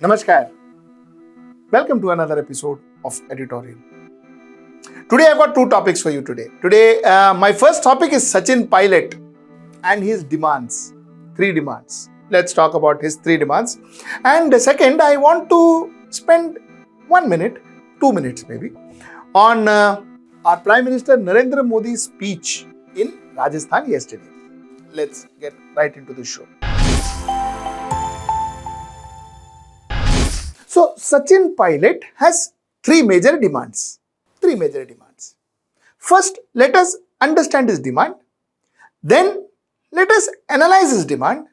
Namaskar. Welcome to another episode of Editorial. Today I've got two topics for you today. My first topic is Sachin Pilot and his demands. Three demands. Let's talk about his three demands. And second, I want to spend 1 minute, 2 minutes maybe, on our Prime Minister Narendra Modi's speech in Rajasthan yesterday. Let's get right into the show. So, Sachin Pilot has three major demands. First, let us understand his demand. Then, let us analyze his demand.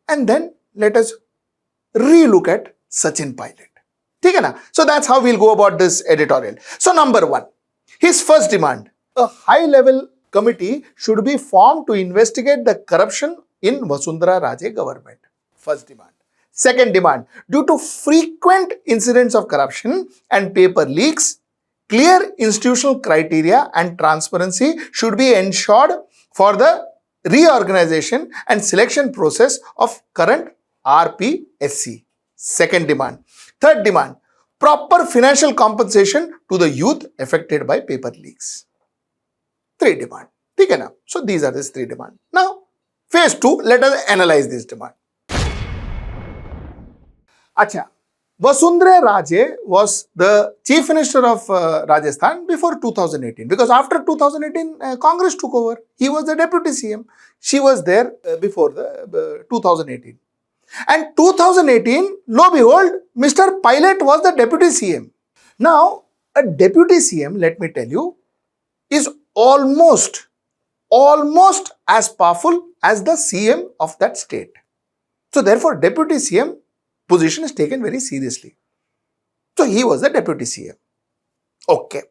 And then, let us relook at Sachin Pilot. ठीक है ना? So, that's how we'll go about this editorial. So, number one, his first demand. A high-level committee should be formed to investigate the corruption in Vasundhara Raje government. First demand. Second demand, due to frequent incidents of corruption and paper leaks, clear institutional criteria and transparency should be ensured for the reorganization and selection process of current RPSC. Second demand. Third demand, proper financial compensation to the youth affected by paper leaks. Three demand. Okay, now. So these are these three demands. Now, phase 2, let us analyze this demand. Acha, Vasundhara Raje was the Chief Minister of Rajasthan before 2018 because after 2018 Congress took over. He was the Deputy CM. She was there before the 2018. And 2018, lo and behold, Mr. Pilot was the Deputy CM. Now, a Deputy CM, let me tell you, is almost as powerful as the CM of that state. So, therefore, Deputy CM position is taken very seriously. So, he was the Deputy CM. Okay.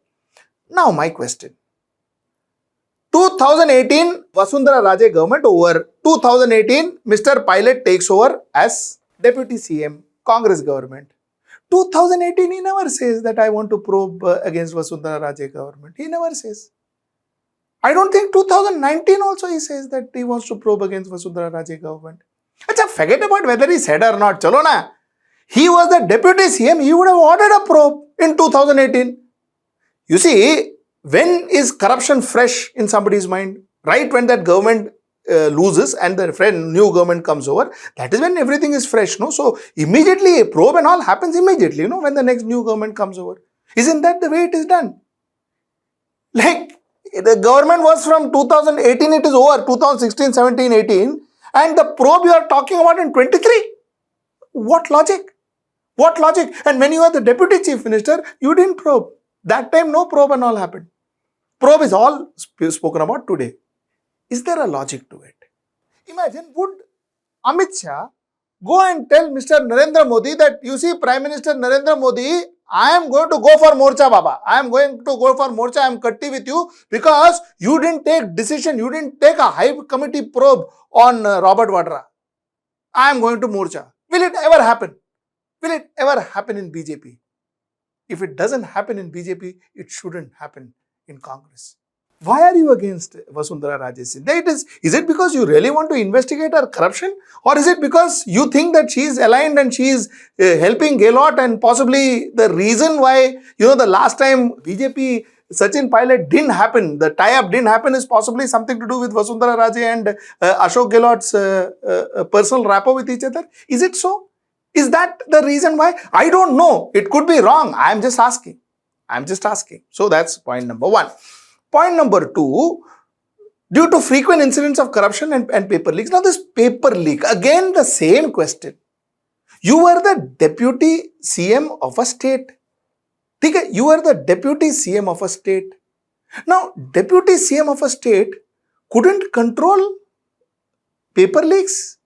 Now, my question. 2018, Vasundhara Raje government over. 2018, Mr. Pilot takes over as Deputy CM, Congress government. 2018, he never says that I want to probe against Vasundhara Raje government. He never says. I don't think 2019 also he says that he wants to probe against Vasundhara Raje government. Achha, forget about whether he said or not. Chalo na. He was the Deputy CM. He would have ordered a probe in 2018. You see, when is corruption fresh in somebody's mind? Right when that government loses and the new government comes over, that is when everything is fresh, no? So, immediately a probe and all happens immediately, when the next new government comes over. Isn't that the way it is done? Like, the government was from 2018, it is over, 2016, 17, 18. And the probe you are talking about in 23? What logic? What logic? And when you are the Deputy Chief Minister, you didn't probe. That time no probe and all happened. Probe is all spoken about today. Is there a logic to it? Imagine, would Amit Shah go and tell Mr. Narendra Modi that, you see, Prime Minister Narendra Modi, I am going to go for Morcha, Baba. I am going to go for Morcha. I am cutty with you because you didn't take decision. You didn't take a high committee probe on Robert Vadra. I am going to Morcha. Will it ever happen? Will it ever happen in BJP? If it doesn't happen in BJP, it shouldn't happen in Congress. Why are you against Vasundhara Raje? Is it because you really want to investigate her corruption? Or is it because you think that she is aligned and she is helping Gehlot and possibly the reason why, the last time BJP Sachin Pilot didn't happen, the tie-up didn't happen is possibly something to do with Vasundhara Raje and Ashok Gehlot's personal rapport with each other? Is it so? Is that the reason why? I don't know. It could be wrong. I am just asking. So that's point number one. Point number two, due to frequent incidents of corruption and paper leaks. Now this paper leak, again the same question. You were the Deputy CM of a state. You were the Deputy CM of a state. Now, Deputy CM of a state couldn't control paper leaks,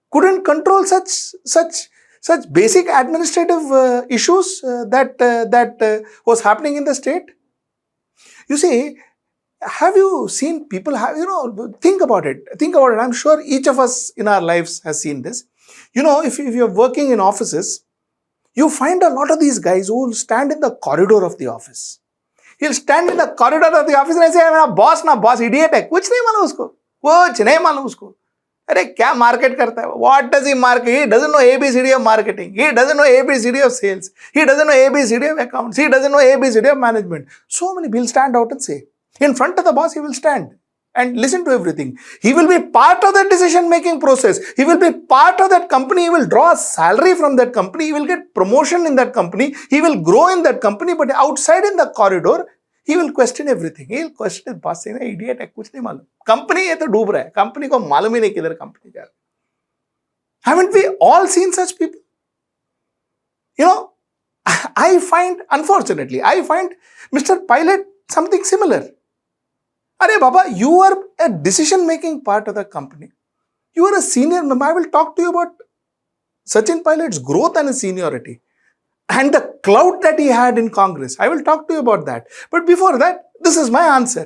couldn't control such basic administrative issues that was happening in the state. You see, have you seen people think about it. I'm sure each of us in our lives has seen this. If you're working in offices, you find a lot of these guys who will stand in the corridor of the office. He'll stand in the corridor of the office and say, boss, idiot hai. Kuch nahi malum usko. अरे क्या market करता है? What does he market? He doesn't know ABCD of marketing. He doesn't know ABCD of sales. He doesn't know ABCD of accounts. He doesn't know ABCD of management. So many, he'll stand out and say. In front of the boss, he will stand and listen to everything. He will be part of the decision-making process. He will be part of that company. He will draw a salary from that company. He will get promotion in that company. He will grow in that company. But outside in the corridor, he will question everything. He will question his boss saying, idiot है, कुछ नहीं मालूम. Company ये तो डूब रहा है. Company को मालूम ही नहीं किधर company जा रहा है. Haven't we all seen such people? You know, I find, unfortunately, I find Mr. Pilot something similar. Arey Baba, you are a decision-making part of the company. You are a senior member. I will talk to you about Sachin Pilot's growth and his seniority and the clout that he had in Congress. I will talk to you about that. But before that, this is my answer.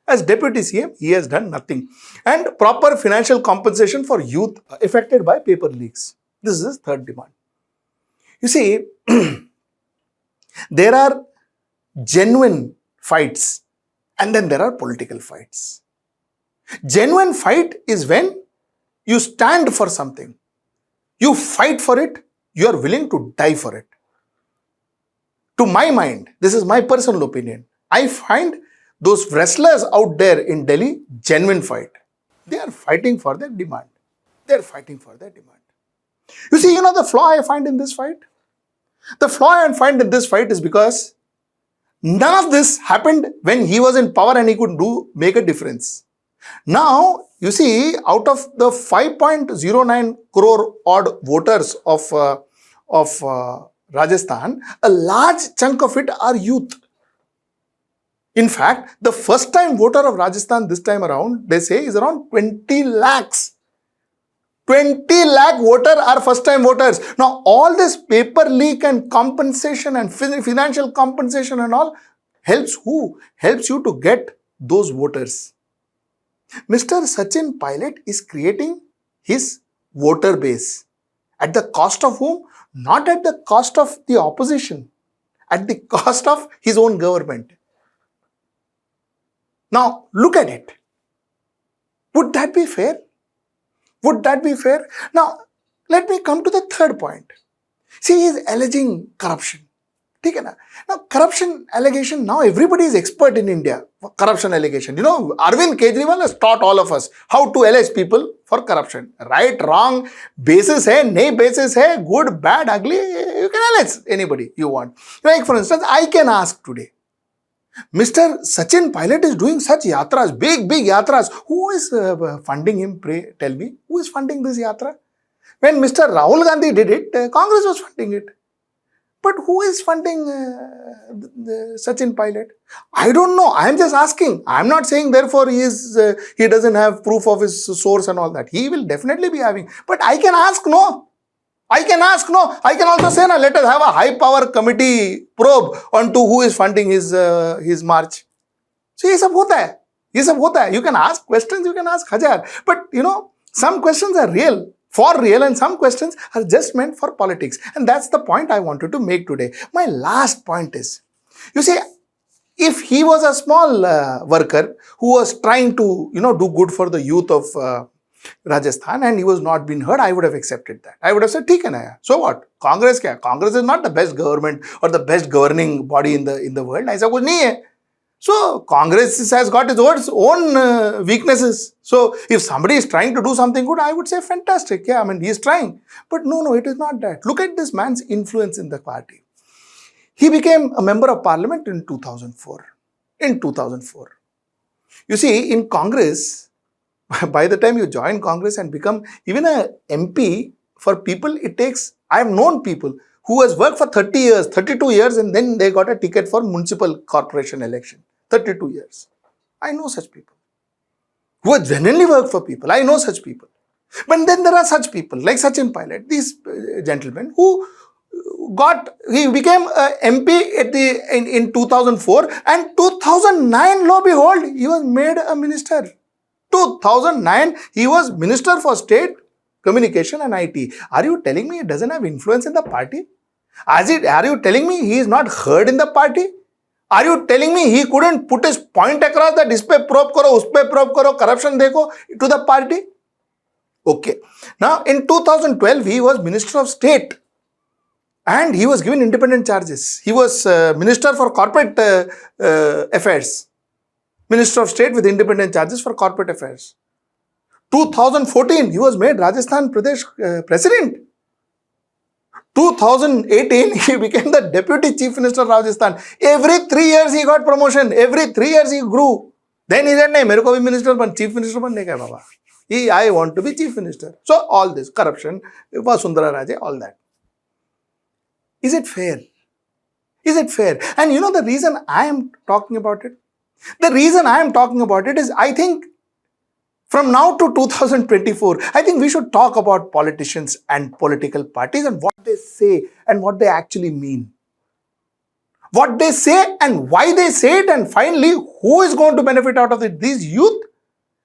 As Deputy CM, he has done nothing. And proper financial compensation for youth affected by paper leaks. This is his third demand. You see, there are genuine fights and then there are political fights. Genuine fight is when you stand for something. You fight for it. You are willing to die for it. To my mind, this is my personal opinion, I find those wrestlers out there in Delhi genuine fight. They are fighting for their demand. They are fighting for their demand. You see, the flaw I find in this fight? The flaw I find in this fight is because none of this happened when he was in power and he could make a difference. Now, you see, out of the 5.09 crore odd voters of Rajasthan, a large chunk of it are youth. In fact, the first time voter of Rajasthan this time around, they say, is around 20 lakhs. 20 lakh voters are first time voters. Now, all this paper leak and compensation and financial compensation and all helps who? Helps you to get those voters. Mr. Sachin Pilot is creating his voter base. At the cost of whom? Not at the cost of the opposition. At the cost of his own government. Now, look at it. Would that be fair? Would that be fair? Now, let me come to the third point. See, he is alleging corruption. Now, corruption allegation, now everybody is expert in India for corruption allegation. Arvind Kejriwal has taught all of us how to allege people for corruption. Right, wrong, basis hai, nahi basis hai, good, bad, ugly, you can allege anybody you want. Like for instance, I can ask today, Mr. Sachin Pilot is doing such yatras, big yatras. Who is funding him? Pray, tell me. Who is funding this yatra? When Mr. Rahul Gandhi did it, Congress was funding it. But who is funding Sachin Pilot? I don't know. I am just asking. I am not saying therefore he doesn't have proof of his source and all that. He will definitely be having. But I can ask no. I can ask no. I can also say, let us have a high power committee probe onto who is funding his march. So, this is hota hai. You can ask questions, you can ask hajar. But, some questions are real. For real, and some questions are just meant for politics. And that's the point I wanted to make today. My last point is, you see, if he was a small worker who was trying to, do good for the youth of Rajasthan and he was not being heard, I would have accepted that. I would have said, theek hai na. So what? Congress kya? Congress is not the best government or the best governing body in the world. Aisa kuch nahi hai. So, Congress has got its own weaknesses. So, if somebody is trying to do something good, I would say fantastic. Yeah, he is trying. But no, it is not that. Look at this man's influence in the party. He became a member of parliament in 2004. In 2004. You see, in Congress, by the time you join Congress and become even a MP, for people it takes, I have known people who has worked for 30 years, 32 years and then they got a ticket for municipal corporation election. 32 years. I know such people who have genuinely worked for people. I know such people. But then there are such people like Sachin Pilot, these gentlemen who he became a MP in 2004 and 2009, lo behold, he was made a minister. 2009, he was Minister for State Communication and IT. Are you telling me he doesn't have influence in the party? Are you telling me he is not heard in the party? Are you telling me he couldn't put his point across that is pe probe karo, us pe probe karo, corruption dekho to the party? Okay. Now, in 2012, he was Minister of State and he was given independent charges. He was Minister for Corporate Affairs. Minister of State with independent charges for corporate affairs. 2014, he was made Rajasthan Pradesh President. 2018, he became the Deputy Chief Minister of Rajasthan. Every 3 years he got promotion. Every 3 years he grew. Then he said, "No, मेरे को भी minister बन, chief minister बनने का है बाबा. I want to be chief minister." So all this corruption, Vasundhara Raje, all that. Is it fair? Is it fair? And you know the reason I am talking about it? The reason I am talking about it is I think from now to 2024, I think we should talk about politicians and political parties and what they say and what they actually mean. What they say and why they say it, and finally, who is going to benefit out of it? These youth?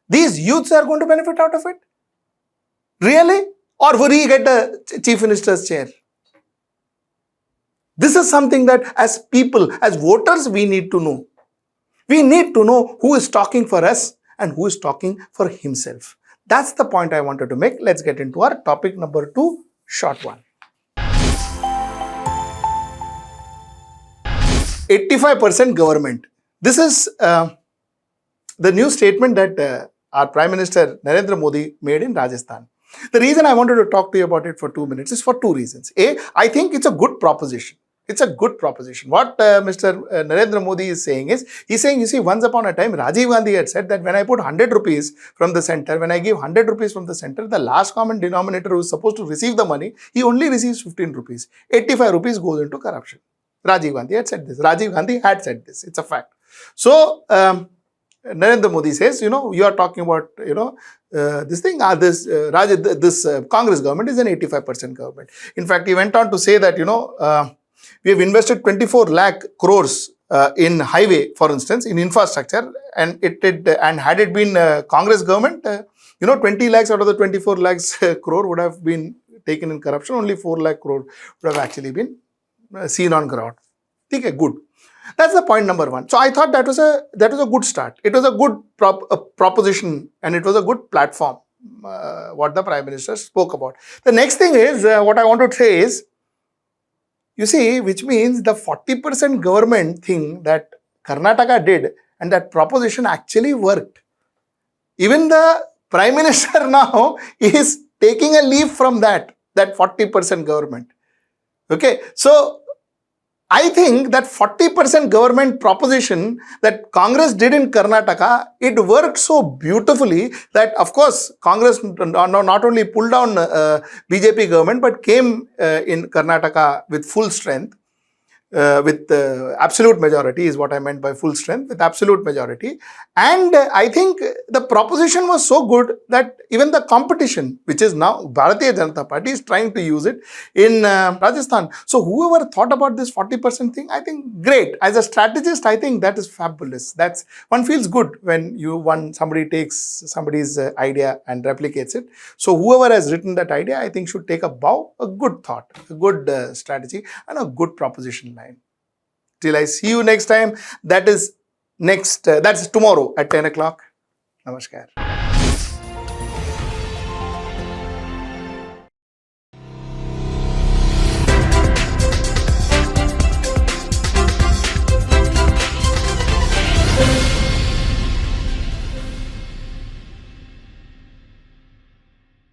These youths are going to benefit out of it? Really? Or will he get the chief minister's chair? This is something that as people, as voters, we need to know. We need to know who is talking for us and who is talking for himself. That's the point I wanted to make. Let's get into our topic number 2, short one. 85% government. This is the new statement that our Prime Minister Narendra Modi made in Rajasthan. The reason I wanted to talk to you about it for 2 minutes is for 2 reasons. A, I think it's a good proposition. It's a good proposition. What Mr. Narendra Modi is saying is, he's saying, you see, once upon a time, Rajiv Gandhi had said that when I put 100 rupees from the center, when I give 100 rupees from the center, the last common denominator who is supposed to receive the money, he only receives 15 rupees. 85 rupees goes into corruption. Rajiv Gandhi had said this. Rajiv Gandhi had said this. It's a fact. So, Narendra Modi says, you know, you are talking about, you know, this thing, this Congress government is an 85% government. In fact, he went on to say that, you know, we have invested 24 lakh crores in highway, for instance, in infrastructure, and had it been Congress government, you know, 20 lakhs out of the 24 lakhs crore would have been taken in corruption. Only 4 lakh crore would have actually been seen on ground. Okay, good. That's the point number 1. So I thought that was a good start. It was a good proposition, and it was a good platform what the Prime Minister spoke about. The next thing is what I want to say is, you see, which means the 40% government thing that Karnataka did and that proposition actually worked. Even the Prime Minister now is taking a leaf from that 40% government. Okay, so I think that 40% government proposition that Congress did in Karnataka, it worked so beautifully that, of course, Congress not only pulled down BJP government, but came in Karnataka with full strength, with absolute majority is what I meant by full strength, with absolute majority. And I think the proposition was so good that even the competition, which is now Bharatiya Janata Party, is trying to use it in Rajasthan. So whoever thought about this 40% thing, I think great. As a strategist, I think that is fabulous. One feels good when somebody takes somebody's idea and replicates it. So whoever has written that idea, I think should take a bow, a good thought, a good strategy, and a good proposition line. Till I see you next time, that's tomorrow at 10 o'clock. Namaskar.